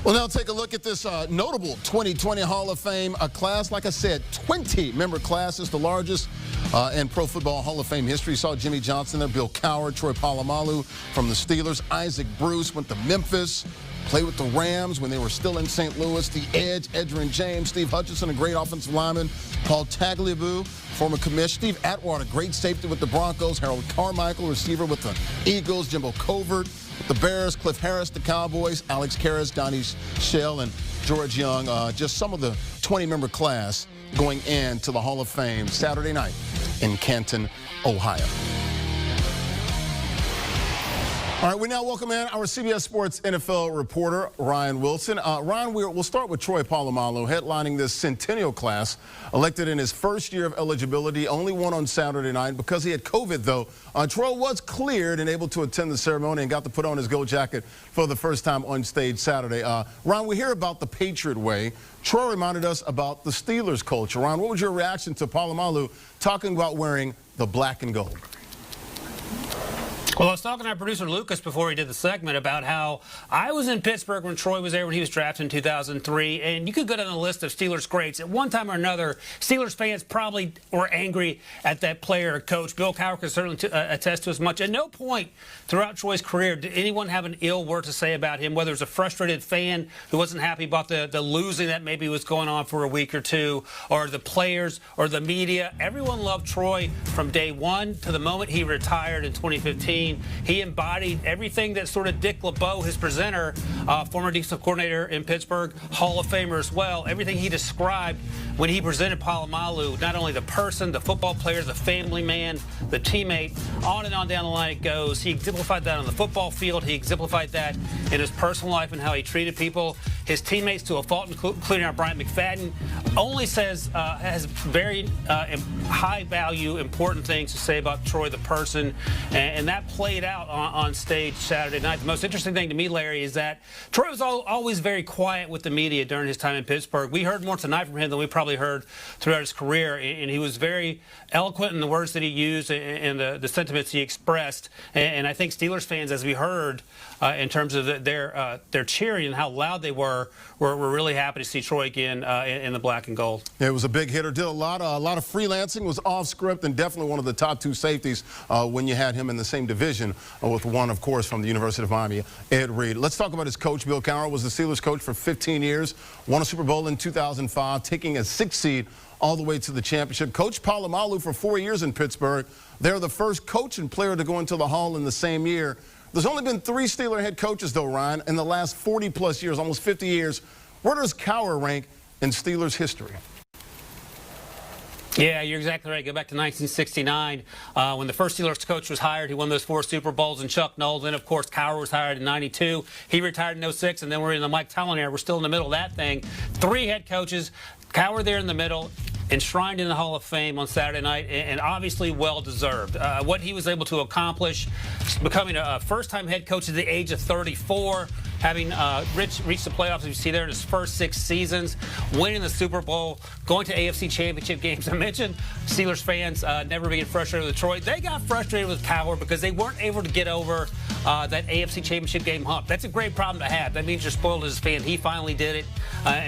Well, now take a look at this notable 2020 Hall of Fame class. Like I said, 20-member class is the largest in Pro Football Hall of Fame history. You saw Jimmy Johnson there, Bill Cowher, Troy Polamalu from the Steelers. Isaac Bruce went to Memphis, played with the Rams when they were still in St. Louis. The Edge, Edgerrin James, Steve Hutchinson, a great offensive lineman. Paul Tagliabue, former commish. Steve Atwater, great safety with the Broncos. Harold Carmichael, receiver with the Eagles. Jimbo Covert with the Bears. Cliff Harris, the Cowboys. Alex Karras, Donnie Shell, and George Young. Just some of the 20-member class going into the Hall of Fame Saturday night in Canton, Ohio. All right, we now welcome in our CBS Sports NFL reporter, Ryan Wilson. Ryan, we'll start with Troy Polamalu, headlining this centennial class, elected in his first year of eligibility, only won on Saturday night. Because he had COVID, though, Troy was cleared and able to attend the ceremony and got to put on his gold jacket for the first time on stage Saturday. Ryan, we hear about the Patriot way. Troy reminded us about the Steelers culture. Ryan, what was your reaction to Polamalu talking about wearing the black and gold? Well, I was talking to our producer Lucas before he did the segment about how I was in Pittsburgh when Troy was there when he was drafted in 2003, and you could go down the list of Steelers greats. At one time or another, Steelers fans probably were angry at that player or coach. Bill Cowher can certainly attest to as much. At no point throughout Troy's career did anyone have an ill word to say about him, whether it was a frustrated fan who wasn't happy about the losing that maybe was going on for a week or two, or the players or the media. Everyone loved Troy from day one to the moment he retired in 2015. He embodied everything that sort of Dick LeBeau, his presenter, former defensive coordinator in Pittsburgh, Hall of Famer as well, everything he described when he presented Polamalu, not only the person, the football player, the family man, the teammate, on and on down the line it goes. He exemplified that on the football field. He exemplified that in his personal life and how he treated people. His teammates, to a fault, including our Bryant McFadden, only says, has very high value, important things to say about Troy the person, and that played out on stage Saturday night. The most interesting thing to me, Larry, is that Troy was always very quiet with the media during his time in Pittsburgh. We heard more tonight from him than we probably heard throughout his career, and he was very eloquent in the words that he used and the sentiments he expressed. And I think Steelers fans, as we heard, in terms of their cheering and how loud they were really happy to see Troy again in the black and gold. Yeah, it was a big hitter. Did a lot of freelancing. Was off script and definitely one of the top two safeties when you had him in the same division with one, of course, from the University of Miami, Ed Reed. Let's talk about his coach. Bill Cowher was the Steelers coach for 15 years. Won a Super Bowl in 2005, taking a 6th seed all the way to the championship. Coached Polamalu for 4 years in Pittsburgh. They're the first coach and player to go into the Hall in the same year. There's only been 3 Steeler head coaches, though, Ryan, in the last 40-plus years, almost 50 years. Where does Cowher rank in Steelers history? Yeah, you're exactly right. Go back to 1969 when the first Steelers coach was hired. He won those 4 Super Bowls, and Chuck Noll. Then, of course, Cowher was hired in '92. He retired in '06, and then we're in the Mike Tomlin era. We're still in the middle of that thing. 3 head coaches, Cowher there in the middle, enshrined in the Hall of Fame on Saturday night, and obviously well-deserved. What he was able to accomplish, becoming a first-time head coach at the age of 34, having reached the playoffs, as you see there, in his first 6 seasons, winning the Super Bowl, going to AFC Championship games. I mentioned Steelers fans never being frustrated with Troy. They got frustrated with Cowher because they weren't able to get over that AFC Championship game hump. That's a great problem to have. That means you're spoiled as a fan. He finally did it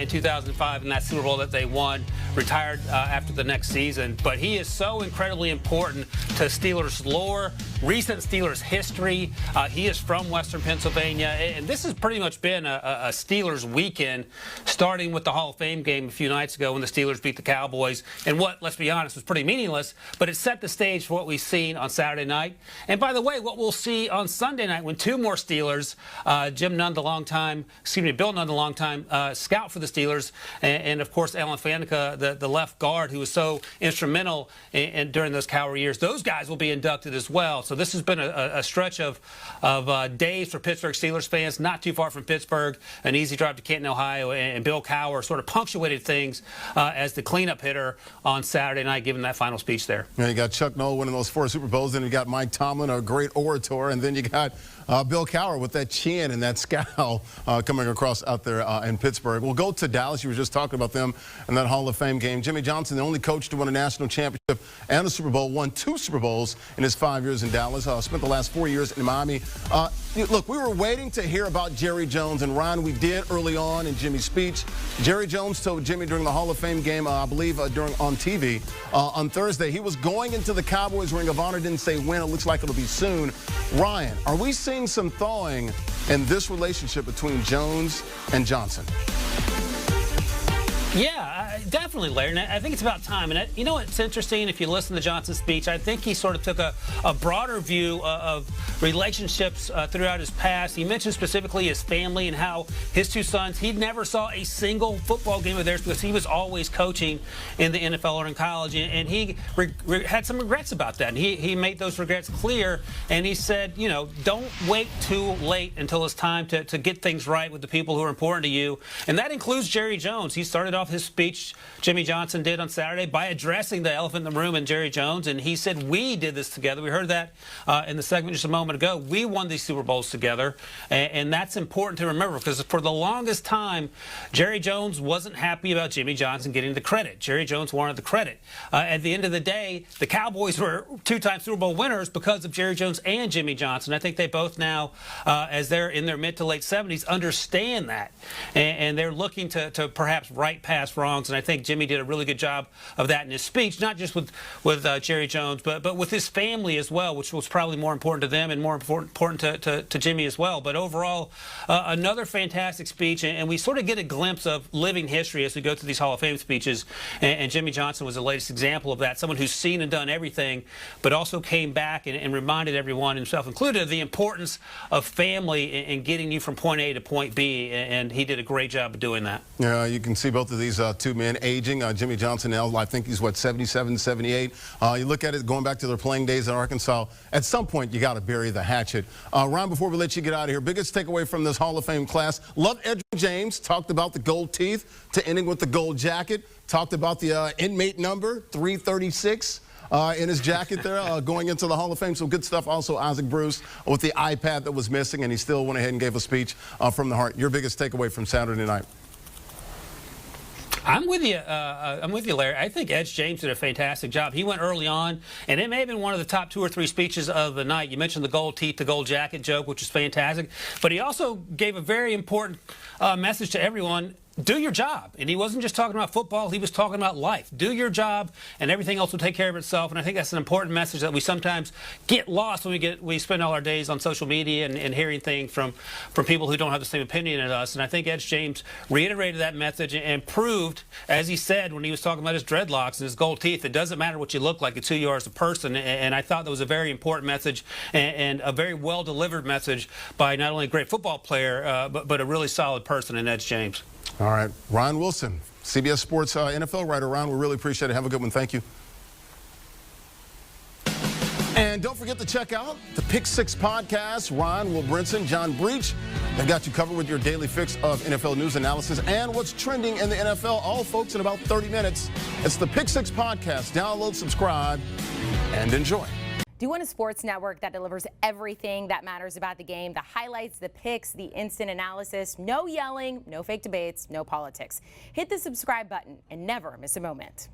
in 2005 in that Super Bowl that they won, retired after the next season. But he is so incredibly important to Steelers lore, recent Steelers history. He is from Western Pennsylvania, and this has pretty much been a Steelers weekend, starting with the Hall of Fame game a few nights ago when the Steelers beat the Cowboys, and what, let's be honest, was pretty meaningless, but it set the stage for what we've seen on Saturday night. And by the way, what we'll see on Sunday night when 2 more Steelers, Bill Nunn, the longtime scout for the Steelers, and of course Alan Faneca, the left guard who was so instrumental during those Cowher years, those guys will be inducted as well. So this has been a stretch of days for Pittsburgh Steelers fans, not too far from Pittsburgh, an easy drive to Canton, Ohio, and Bill Cowher sort of punctuated things as the cleanup hitter on Saturday night, giving that final speech there. Yeah, you got Chuck Noll winning those 4 Super Bowls, then you got Mike Tomlin, a great orator, and then you got Bill Cowher with that chin and that scowl coming across out there in Pittsburgh. We'll go to Dallas. You were just talking about them in that Hall of Fame game. Jimmy Johnson, the only coach to win a national championship and a Super Bowl, won 2 Super Bowls in his 5 years in Dallas. Spent the last 4 years in Miami. Look, we were waiting to hear about Jerry Jones, and Ryan, we did early on in Jimmy's speech. Jerry Jones told Jimmy during the Hall of Fame game, I believe on TV on Thursday, he was going into the Cowboys Ring of Honor. Didn't say when. It looks like it'll be soon. Ryan, are we seeing some thawing in this relationship between Jones and Johnson? Yeah, definitely, Larry. And I think it's about time. And you know what's interesting? If you listen to Johnson's speech, I think he sort of took a broader view of relationships throughout his past. He mentioned specifically his family and how his 2 sons, he never saw a single football game of theirs because he was always coaching in the NFL or in college. And he had some regrets about that. And he made those regrets clear. And he said, you know, don't wait too late until it's time to get things right with the people who are important to you. And that includes Jerry Jones. He started off his speech, Jimmy Johnson did on Saturday, by addressing the elephant in the room and Jerry Jones, and he said, we did this together. We heard that in the segment just a moment ago. We won these Super Bowls together, and that's important to remember because for the longest time, Jerry Jones wasn't happy about Jimmy Johnson getting the credit. Jerry Jones wanted the credit. At the end of the day, the Cowboys were 2-time Super Bowl winners because of Jerry Jones and Jimmy Johnson. I think they both now, as they're in their mid to late 70s, understand that, and they're looking to perhaps right past wrongs, and I think Jimmy did a really good job of that in his speech, not just with Jerry Jones, but with his family as well, which was probably more important to them and more important to Jimmy as well. But overall, another fantastic speech, and we sort of get a glimpse of living history as we go through these Hall of Fame speeches, and Jimmy Johnson was the latest example of that, someone who's seen and done everything, but also came back and reminded everyone, himself included, of the importance of family in getting you from point A to point B, and he did a great job of doing that. Yeah, you can see both of these 2 men aging. Jimmy Johnson now, I think he's, what, 77, 78. You look at it, going back to their playing days in Arkansas, at some point you got to bury the hatchet. Ryan, before we let you get out of here, biggest takeaway from this Hall of Fame class, loved Edgerrin James, talked about the gold teeth to ending with the gold jacket, talked about the inmate number, 336. In his jacket there, going into the Hall of Fame. So good stuff. Also, Isaac Bruce with the iPad that was missing, and he still went ahead and gave a speech from the heart. Your biggest takeaway from Saturday night? I'm with you, Larry. I think Edge James did a fantastic job. He went early on, and it may have been one of the top 2 or 3 speeches of the night. You mentioned the gold teeth, the gold jacket joke, which is fantastic. But he also gave a very important message to everyone. Do your job. And he wasn't just talking about football, he was talking about life. Do your job and everything else will take care of itself. And I think that's an important message that we sometimes get lost when we spend all our days on social media and hearing things from people who don't have the same opinion as us. And I think Edge James reiterated that message and proved, as he said when he was talking about his dreadlocks and his gold teeth, it doesn't matter what you look like, it's who you are as a person. And I thought that was a very important message and a very well-delivered message by not only a great football player, but a really solid person in Edge James. All right, Ryan Wilson, CBS Sports NFL writer. Ryan, we really appreciate it. Have a good one. Thank you. And don't forget to check out the Pick 6 podcast. Ryan, Will Brinson, John Breach. They've got you covered with your daily fix of NFL news analysis and what's trending in the NFL. All folks in about 30 minutes. It's the Pick 6 podcast. Download, subscribe, and enjoy. Do you want a sports network that delivers everything that matters about the game? The highlights, the picks, the instant analysis, no yelling, no fake debates, no politics. Hit the subscribe button and never miss a moment.